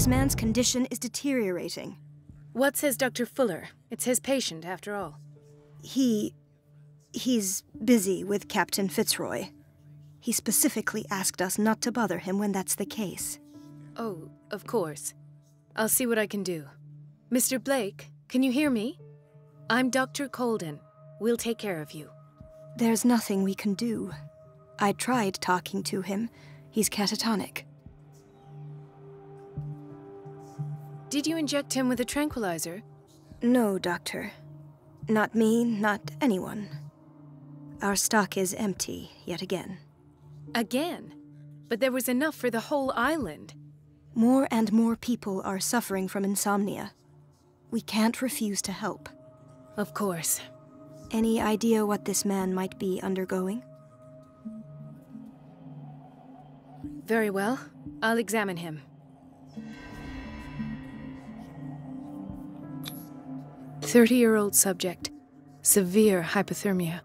This man's condition is deteriorating. What says Dr. Fuller? It's his patient, after all. He's busy with Captain Fitzroy. He specifically asked us not to bother him when that's the case. Oh, of course. I'll see what I can do. Mr. Blake, can you hear me? I'm Dr. Colden. We'll take care of you. There's nothing we can do. I tried talking to him. He's catatonic. Did you inject him with a tranquilizer? No, Doctor. Not me, not anyone. Our stock is empty, yet again. Again? But there was enough for the whole island. More and more people are suffering from insomnia. We can't refuse to help. Of course. Any idea what this man might be undergoing? Very well. I'll examine him. 30-year-old subject. Severe hypothermia.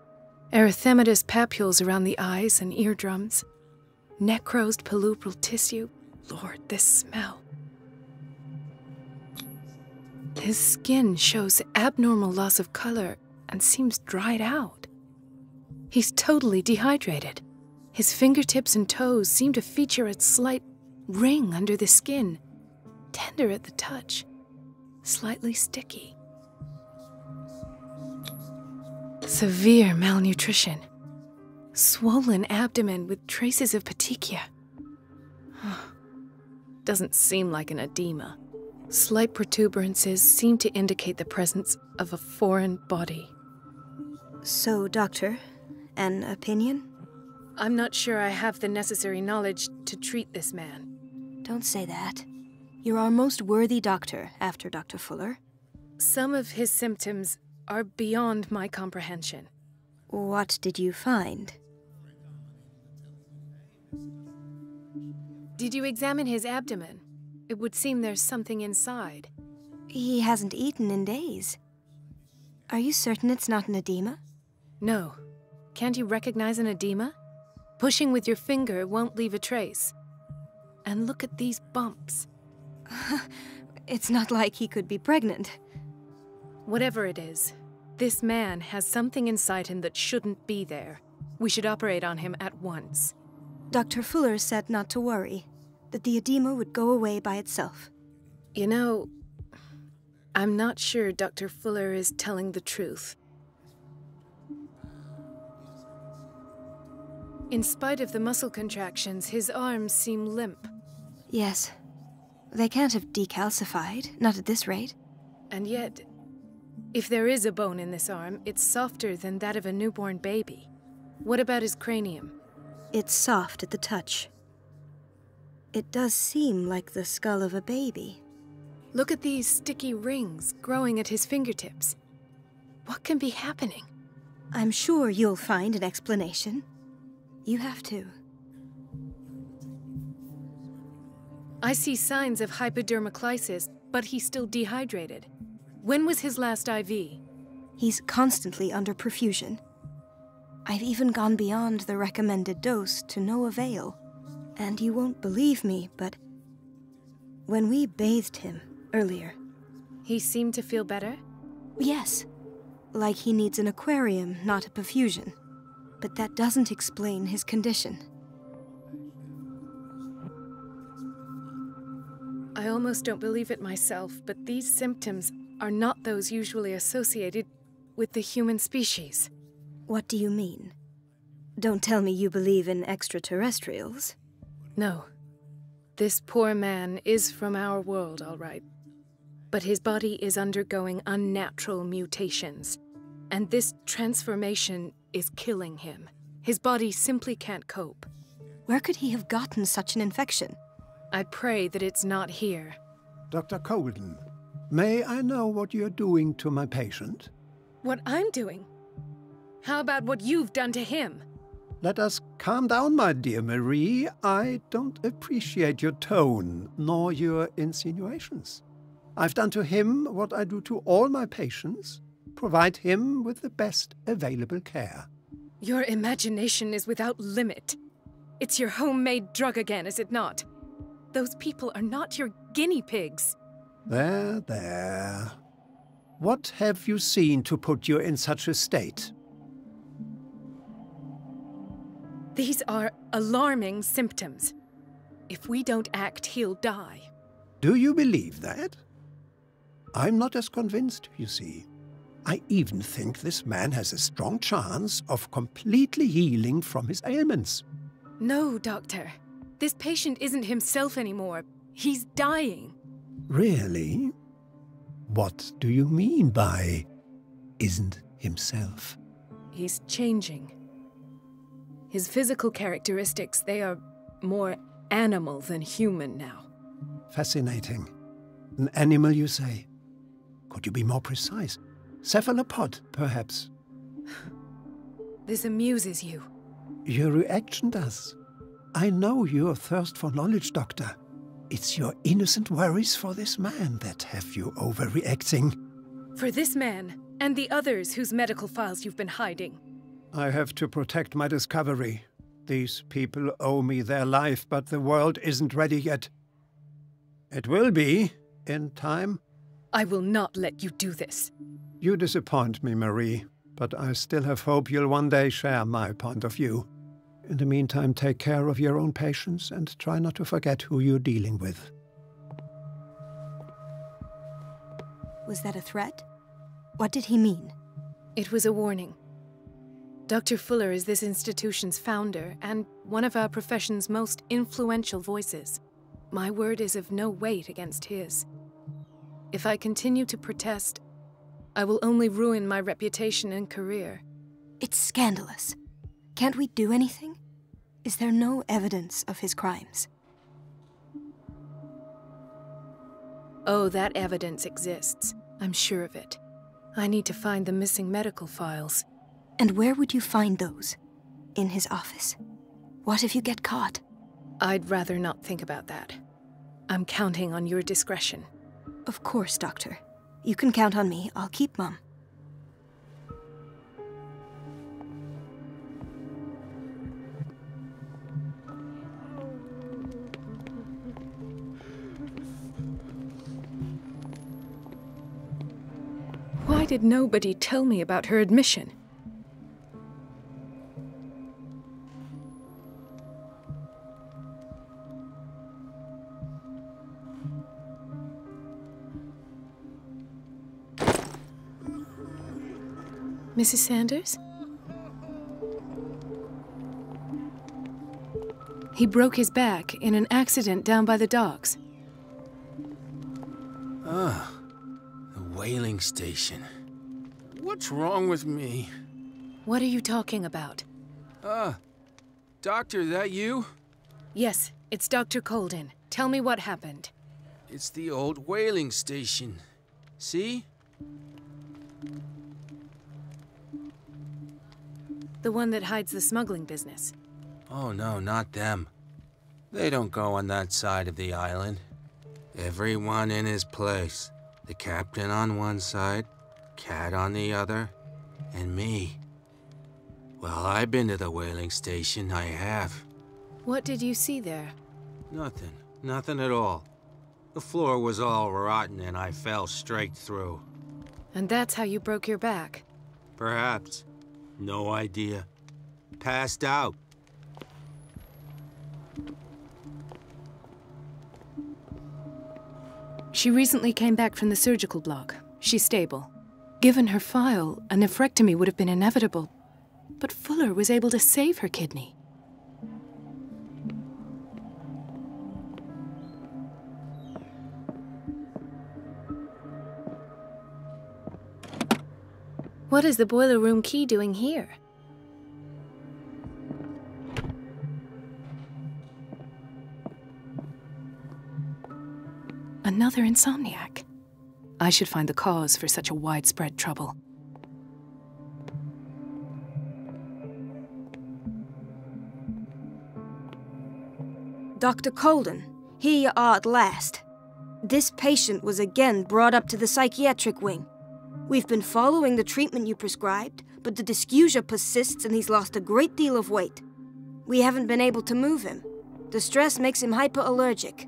Erythematous papules around the eyes and eardrums. Necrosed palpebral tissue. Lord, this smell. His skin shows abnormal loss of color and seems dried out. He's totally dehydrated. His fingertips and toes seem to feature a slight ring under the skin, tender at the touch, slightly sticky. Severe malnutrition. Swollen abdomen with traces of petechia. Doesn't seem like an edema. Slight protuberances seem to indicate the presence of a foreign body. So, Doctor, an opinion? I'm not sure I have the necessary knowledge to treat this man. Don't say that. You're our most worthy doctor after Dr. Fuller. Some of his symptoms are beyond my comprehension. What did you find? Did you examine his abdomen? It would seem there's something inside. He hasn't eaten in days. Are you certain it's not an edema? No. Can't you recognize an edema? Pushing with your finger won't leave a trace. And look at these bumps. It's not like he could be pregnant. Whatever it is, this man has something inside him that shouldn't be there. We should operate on him at once. Dr. Fuller said not to worry, that the edema would go away by itself. You know, I'm not sure Dr. Fuller is telling the truth. In spite of the muscle contractions, his arms seem limp. Yes. They can't have decalcified, not at this rate. And yet, if there is a bone in this arm, it's softer than that of a newborn baby. What about his cranium? It's soft at the touch. It does seem like the skull of a baby. Look at these sticky rings growing at his fingertips. What can be happening? I'm sure you'll find an explanation. You have to. I see signs of hypodermoclysis, but he's still dehydrated. When was his last IV? He's constantly under perfusion. I've even gone beyond the recommended dose to no avail. And you won't believe me, but when we bathed him earlier... He seemed to feel better? Yes. Like he needs an aquarium, not a perfusion. But that doesn't explain his condition. I almost don't believe it myself, but these symptoms are not those usually associated with the human species. What do you mean? Don't tell me you believe in extraterrestrials. No. This poor man is from our world, all right. But his body is undergoing unnatural mutations. And this transformation is killing him. His body simply can't cope. Where could he have gotten such an infection? I pray that it's not here. Dr. Colden, may I know what you're doing to my patient? What I'm doing? How about what you've done to him? Let us calm down, my dear Marie. I don't appreciate your tone, nor your insinuations. I've done to him what I do to all my patients. Provide him with the best available care. Your imagination is without limit. It's your homemade drug again, is it not? Those people are not your guinea pigs. There, there. What have you seen to put you in such a state? These are alarming symptoms. If we don't act, he'll die. Do you believe that? I'm not as convinced, you see. I even think this man has a strong chance of completely healing from his ailments. No, Doctor. This patient isn't himself anymore. He's dying. Really? What do you mean by isn't himself? He's changing. His physical characteristics, they are more animal than human now. Fascinating. An animal, you say? Could you be more precise? Cephalopod, perhaps? This amuses you. Your reaction does. I know your thirst for knowledge, Doctor. It's your innocent worries for this man that have you overreacting. For this man, and the others whose medical files you've been hiding. I have to protect my discovery. These people owe me their life, but the world isn't ready yet. It will be, in time. I will not let you do this. You disappoint me, Marie, but I still have hope you'll one day share my point of view. In the meantime, take care of your own patients and try not to forget who you're dealing with. Was that a threat? What did he mean? It was a warning. Dr. Fuller is this institution's founder and one of our profession's most influential voices. My word is of no weight against his. If I continue to protest, I will only ruin my reputation and career. It's scandalous. Can't we do anything? Is there no evidence of his crimes? Oh, that evidence exists. I'm sure of it. I need to find the missing medical files. And where would you find those? In his office? What if you get caught? I'd rather not think about that. I'm counting on your discretion. Of course, Doctor. You can count on me. I'll keep mum. Why did nobody tell me about her admission? Mrs. Sanders? He broke his back in an accident down by the docks. Ah, the whaling station. What's wrong with me? What are you talking about? Doctor, that you? Yes, it's Dr. Colden. Tell me what happened. It's the old whaling station. See? The one that hides the smuggling business. Oh no, not them. They don't go on that side of the island. Everyone in his place. The captain on one side, Cat on the other, and me. Well, I've been to the whaling station, I have. What did you see there? Nothing. Nothing at all. The floor was all rotten and I fell straight through. And that's how you broke your back? Perhaps. No idea. Passed out. She recently came back from the surgical block. She's stable. Given her file, a nephrectomy would have been inevitable. But Fuller was able to save her kidney. What is the boiler room key doing here? Another insomniac. I should find the cause for such a widespread trouble. Dr. Colden, here you are at last. This patient was again brought up to the psychiatric wing. We've been following the treatment you prescribed, but the dysgeusia persists and he's lost a great deal of weight. We haven't been able to move him. The stress makes him hyperallergic.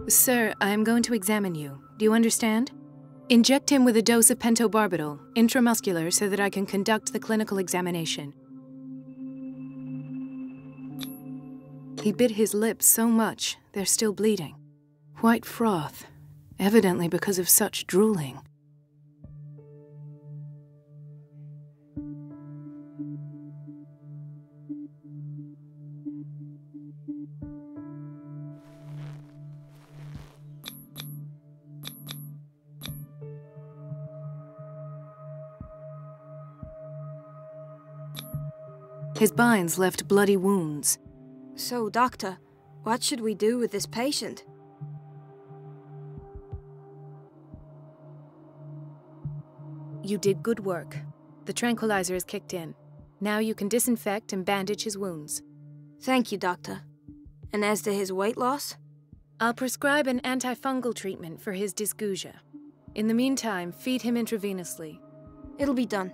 Sir, I am going to examine you. Do you understand? Inject him with a dose of pentobarbital, intramuscular, so that I can conduct the clinical examination. He bit his lips so much, they're still bleeding. White froth, evidently because of such drooling. His binds left bloody wounds. So, Doctor, what should we do with this patient? You did good work. The tranquilizer is kicked in. Now you can disinfect and bandage his wounds. Thank you, Doctor. And as to his weight loss? I'll prescribe an antifungal treatment for his dysgeusia. In the meantime, feed him intravenously. It'll be done.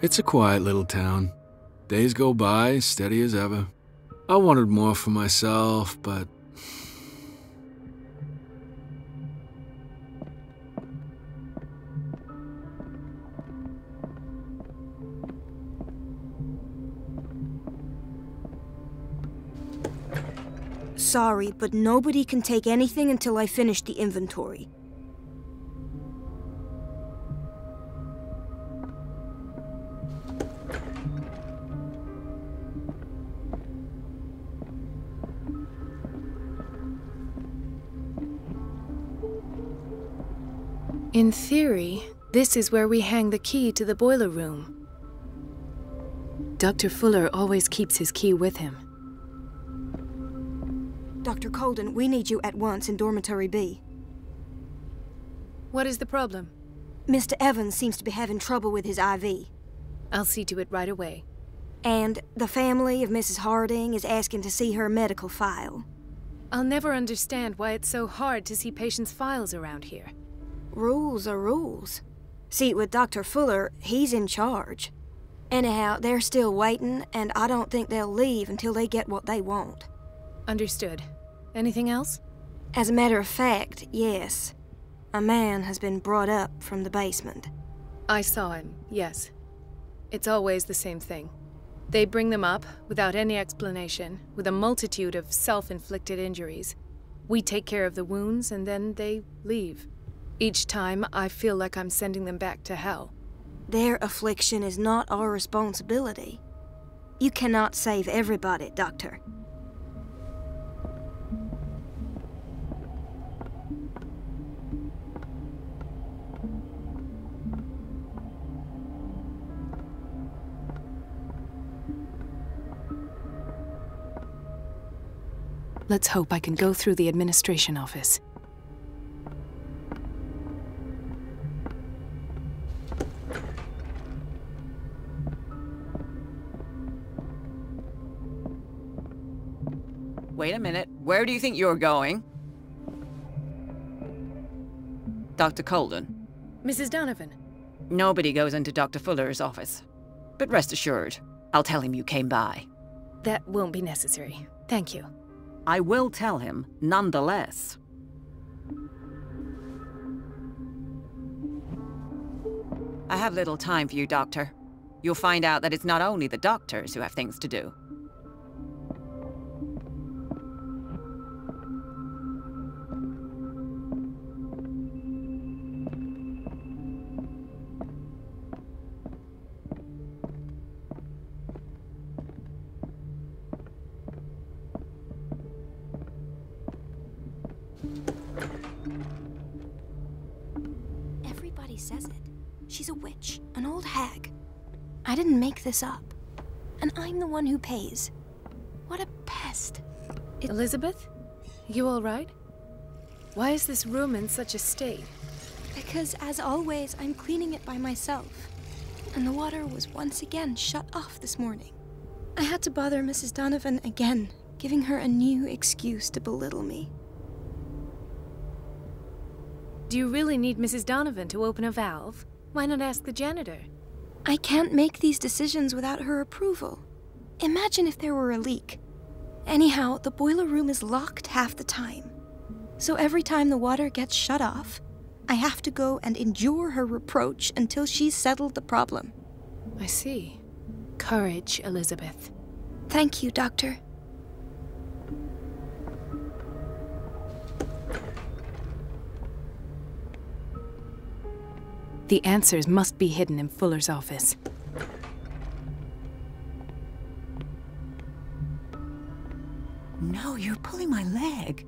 It's a quiet little town. Days go by, steady as ever. I wanted more for myself, but... Sorry, but nobody can take anything until I finish the inventory. In theory, this is where we hang the key to the boiler room. Dr. Fuller always keeps his key with him. Dr. Colden, we need you at once in Dormitory B. What is the problem? Mr. Evans seems to be having trouble with his IV. I'll see to it right away. And the family of Mrs. Harding is asking to see her medical file. I'll never understand why it's so hard to see patients' files around here. Rules are rules. See, with Dr. Fuller, he's in charge. Anyhow, they're still waiting, and I don't think they'll leave until they get what they want. Understood. Anything else? As a matter of fact, yes. A man has been brought up from the basement. I saw him, yes. It's always the same thing. They bring them up, without any explanation, with a multitude of self-inflicted injuries. We take care of the wounds, and then they leave. Each time, I feel like I'm sending them back to hell. Their affliction is not our responsibility. You cannot save everybody, Doctor. Let's hope I can go through the administration office. Wait a minute. Where do you think you're going? Dr. Colden. Mrs. Donovan. Nobody goes into Dr. Fuller's office. But rest assured, I'll tell him you came by. That won't be necessary. Thank you. I will tell him, nonetheless. I have little time for you, Doctor. You'll find out that it's not only the doctors who have things to do. Everybody says it. She's a witch, an old hag. I didn't make this up. And I'm the one who pays. What a pest. Elizabeth? You all right? Why is this room in such a state? Because, as always, I'm cleaning it by myself. And the water was once again shut off this morning. I had to bother Mrs. Donovan again, giving her a new excuse to belittle me. Do you really need Mrs. Donovan to open a valve? Why not ask the janitor? I can't make these decisions without her approval. Imagine if there were a leak. Anyhow, the boiler room is locked half the time. So every time the water gets shut off, I have to go and endure her reproach until she's settled the problem. I see. Courage, Elizabeth. Thank you, Doctor. The answers must be hidden in Fuller's office. No, you're pulling my leg.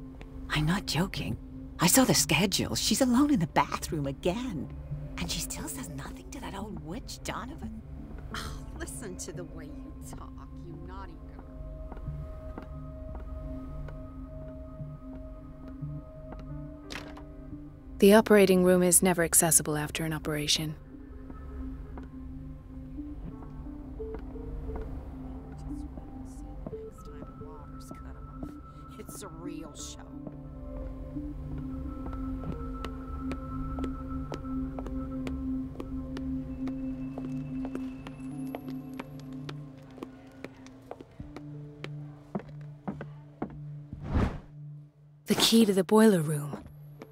I'm not joking. I saw the schedule. She's alone in the bathroom again. And she still says nothing to that old witch, Donovan. Oh, listen to the way you talk, you naughty girl. The operating room is never accessible after an operation. Next time the water's cut off. It's a real show. The key to the boiler room.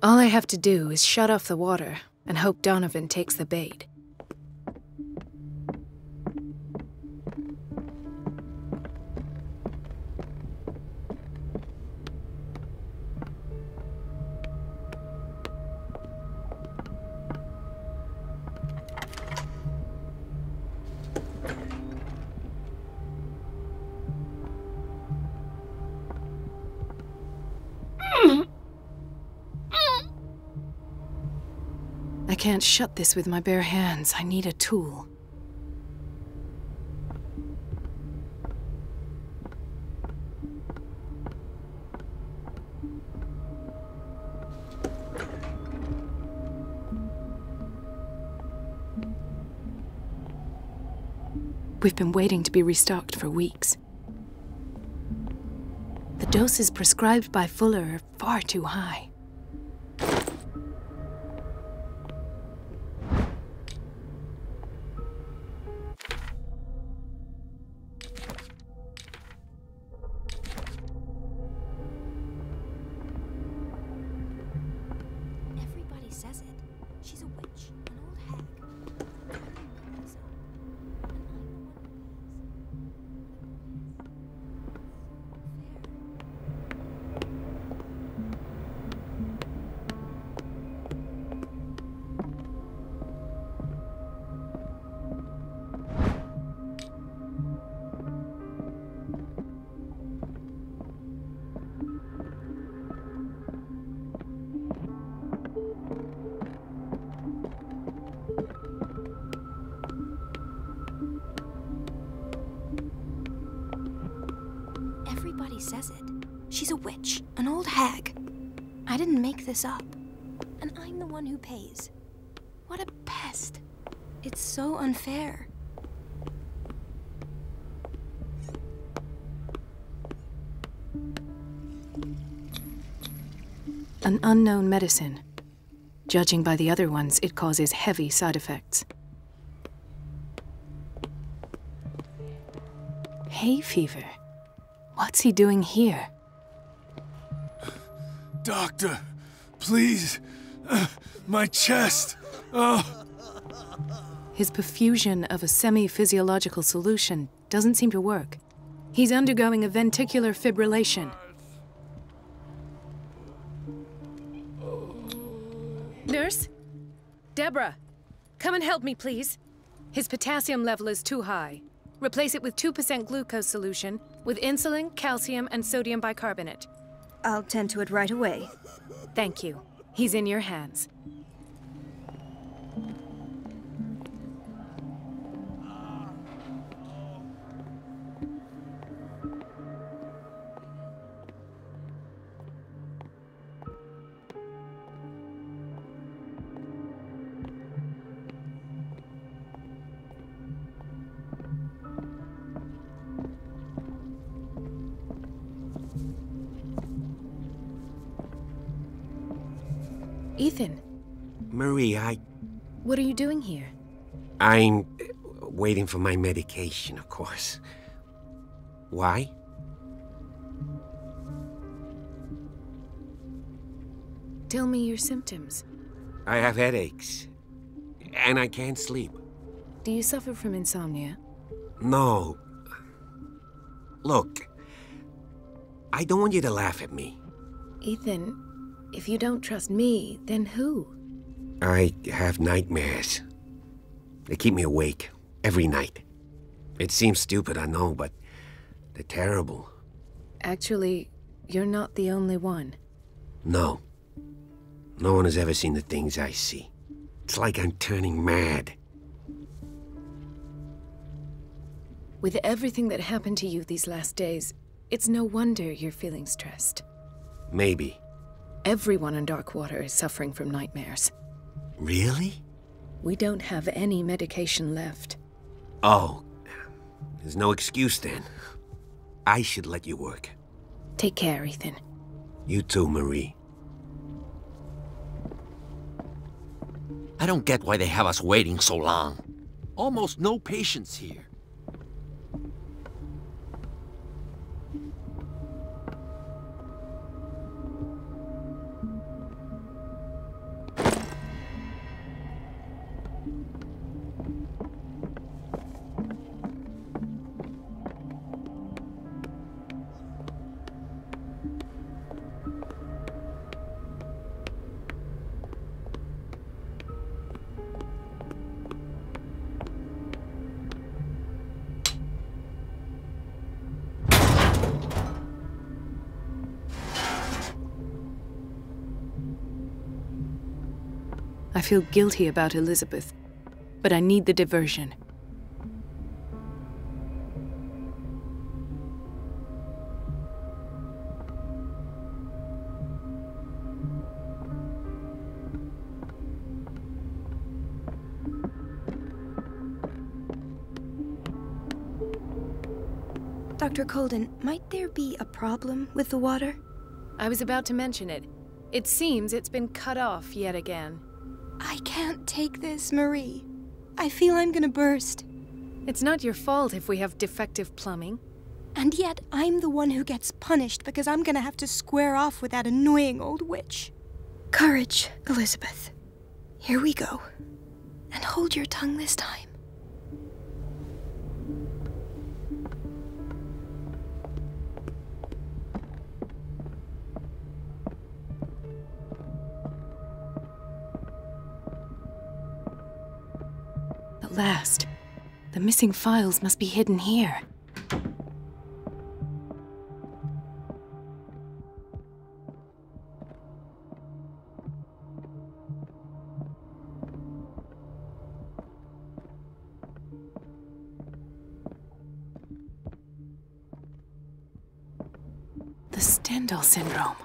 All I have to do is shut off the water and hope Donovan takes the bait. I can't shut this with my bare hands. I need a tool. We've been waiting to be restocked for weeks. The doses prescribed by Fuller are far too high. Everybody says it. She's a witch, an old hag. I didn't make this up. And I'm the one who Everybody says it. She's a witch, an old hag. I didn't make this up. And I'm the one who pays. What a pest. It's so unfair. An unknown medicine. Judging by the other ones, it causes heavy side effects. Hay fever. What's he doing here? Doctor, please. My chest. Oh. His perfusion of a semi-physiological solution doesn't seem to work. He's undergoing a ventricular fibrillation. Nurse? Deborah, come and help me, please. His potassium level is too high. Replace it with 2% glucose solution with insulin, calcium, and sodium bicarbonate. I'll tend to it right away. Thank you. He's in your hands. Ethan, Marie, What are you doing here? I'm waiting for my medication, of course. Why? Tell me your symptoms. I have headaches. And I can't sleep. Do you suffer from insomnia? No. Look, I don't want you to laugh at me. Ethan, if you don't trust me, then who? I have nightmares. They keep me awake every night. It seems stupid, I know, but they're terrible. Actually, you're not the only one. No. No one has ever seen the things I see. It's like I'm turning mad. With everything that happened to you these last days, it's no wonder you're feeling stressed. Maybe. Everyone in Darkwater is suffering from nightmares. Really? We don't have any medication left. Oh. There's no excuse then. I should let you work. Take care, Ethan. You too, Marie. I don't get why they have us waiting so long. Almost no patients here. I feel guilty about Elizabeth, but I need the diversion. Dr. Colden, might there be a problem with the water? I was about to mention it. It seems it's been cut off yet again. I can't take this, Marie. I feel I'm gonna burst. It's not your fault if we have defective plumbing. And yet, I'm the one who gets punished because I'm gonna have to square off with that annoying old witch. Courage, Elizabeth. Here we go. And hold your tongue this time. At last. The missing files must be hidden here. The Stendhal syndrome.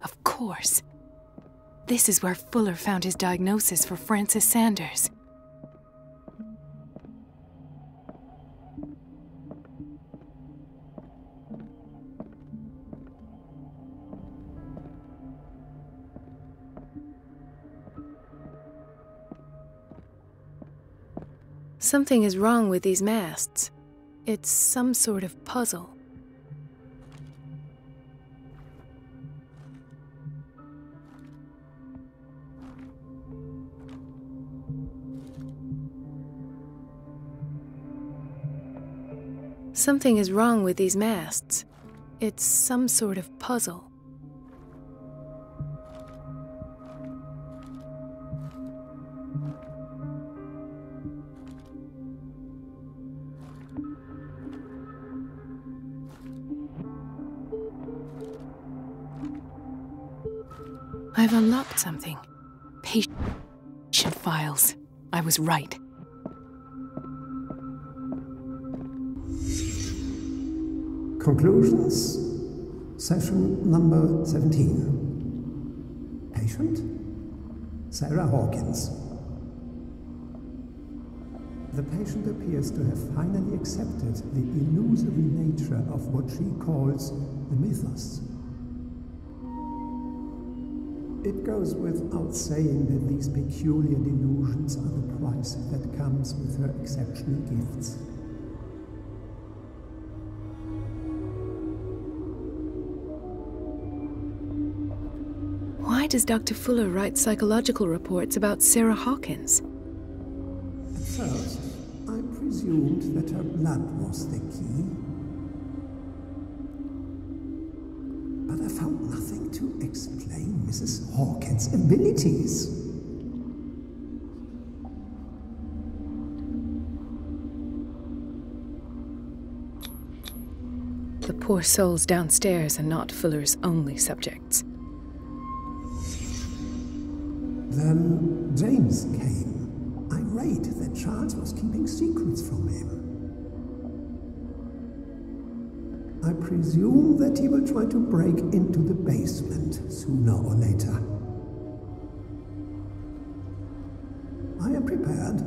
Of course. This is where Fuller found his diagnosis for Francis Sanders. Something is wrong with these masts. It's some sort of puzzle. Something is wrong with these masts. It's some sort of puzzle. I've unlocked something. Patient files. I was right. Conclusions. Session number 17. Patient? Sarah Hawkins. The patient appears to have finally accepted the illusory nature of what she calls the mythos. It goes without saying that these peculiar delusions are the price that comes with her exceptional gifts. Why does Dr. Fuller write psychological reports about Sarah Hawkins? At first, I presumed that her blood was the key. But I found nothing to explain Mrs. Hawkins' abilities. The poor souls downstairs are not Fuller's only subjects. Then James came, irate that Charles was keeping secrets from him. I presume that he will try to break into the basement sooner or later. I am prepared.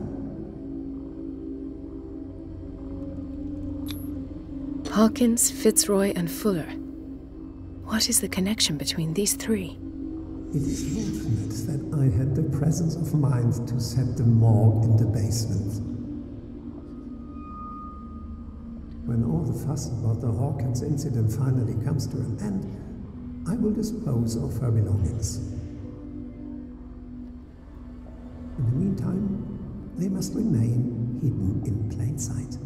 Hawkins, Fitzroy, and Fuller. What is the connection between these three? It is fortunate that I had the presence of mind to set the morgue in the basement. When all the fuss about the Hawkins incident finally comes to an end, I will dispose of her belongings. In the meantime, they must remain hidden in plain sight.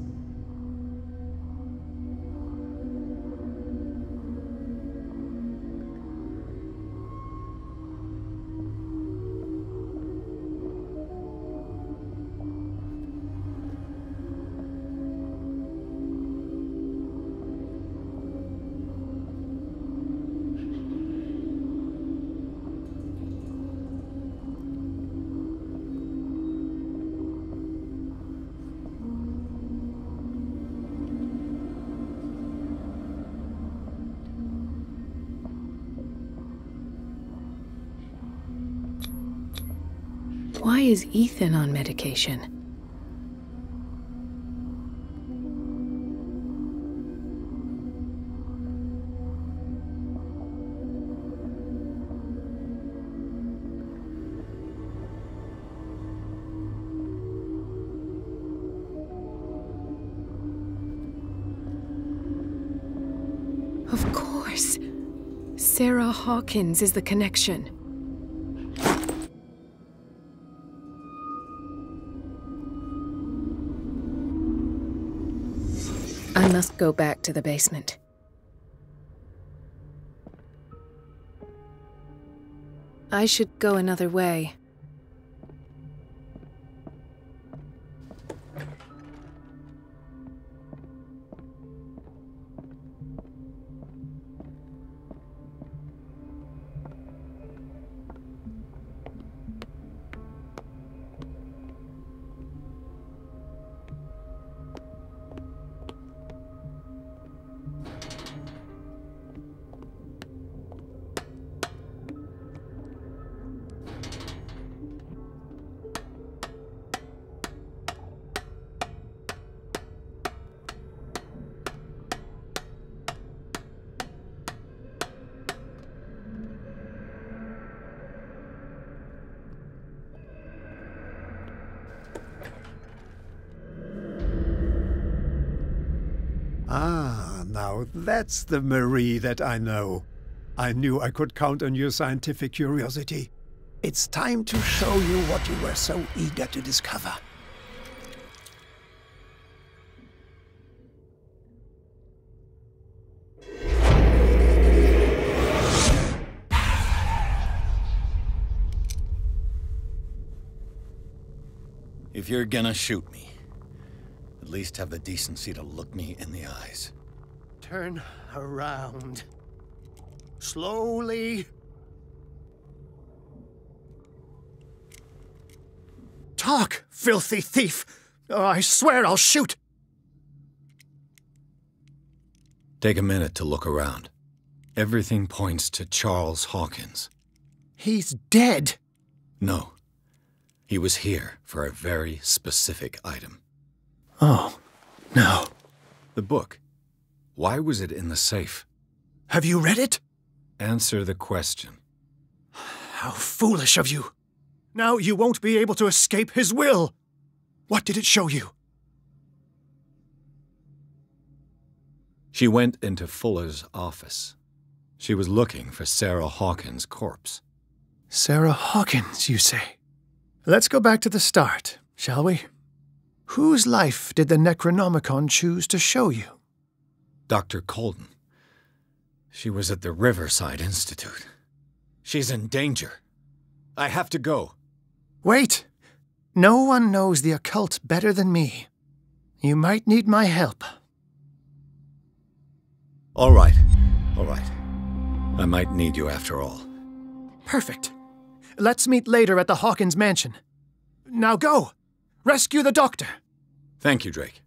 Why is Ethan on medication? Of course. Sarah Hawkins is the connection. I must go back to the basement. I should go another way. Ah, now that's the Marie that I know. I knew I could count on your scientific curiosity. It's time to show you what you were so eager to discover. If you're gonna shoot me, at least have the decency to look me in the eyes. Turn around. Slowly. Talk, filthy thief! Or I swear I'll shoot! Take a minute to look around. Everything points to Charles Hawkins. He's dead! No. He was here for a very specific item. Oh, no. The book. Why was it in the safe? Have you read it? Answer the question. How foolish of you. Now you won't be able to escape his will. What did it show you? She went into Fuller's office. She was looking for Sarah Hawkins' corpse. Sarah Hawkins, you say? Let's go back to the start, shall we? Whose life did the Necronomicon choose to show you? Dr. Colden. She was at the Riverside Institute. She's in danger. I have to go. Wait! No one knows the occult better than me. You might need my help. All right. All right. I might need you after all. Perfect. Let's meet later at the Hawkins mansion. Now go! Rescue the doctor! Thank you, Drake.